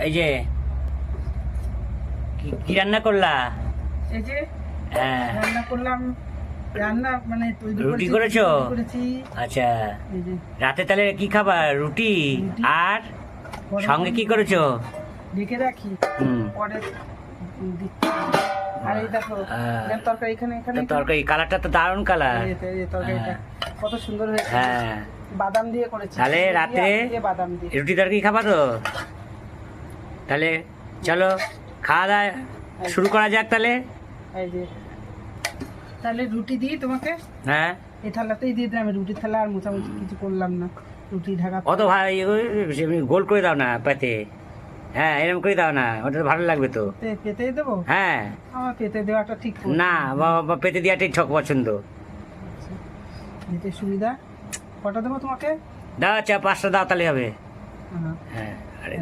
এই যে কি রান্না করলা? এই যে হ্যাঁ, রান্না করলাম। রান্না মানে তৈরি রুটি করেছো? করেছি। আচ্ছা, এই যে রাতে তাহলে কি খাবার? রুটি। রুটি। আর গরম সঙ্গে কি গরম করেছো? ঢেকে রাখি, হুম। পরে দিচ্ছি। আর এই দেখো তরকারি এখানে এখানে তরকারি কালারটা তো দারুণ কালার। এই তরকারিটা কত সুন্দর হয়েছে। হ্যাঁ, বাদাম দিয়ে করেছি। তাহলে চিনি দিয়ে, রাত্রে আলু দিয়ে, বাদাম দিয়ে। রুটি তরকারি খাবা তো? তাহলে চলো খাওয়া দাওয়া শুরু করা যাক তাহলে। এই যে তাহলে রুটি দিই তোমাকে, হ্যাঁ, এই থালাতেই দিয়ে দিলাম। রুটির থালা আর মোছামুছি কিছু করলাম না, রুটি ঢাকা। অত ভাই গোল করে দাও না পেতে। হ্যাঁ, এরকম করে দাও না, ওটা ভালো লাগবে তো। পেতে দেবো? হ্যাঁ, আমার পেতে দেওয়াটা ঠিক না পেতে দেওয়াটাই ঠক পছন্দ। দিতে সুবিধা। কটা দেবো তোমাকে? দাও, 4-5টা দাও তাহলে হবে। হ্যাঁ। হ্যাঁ, আরে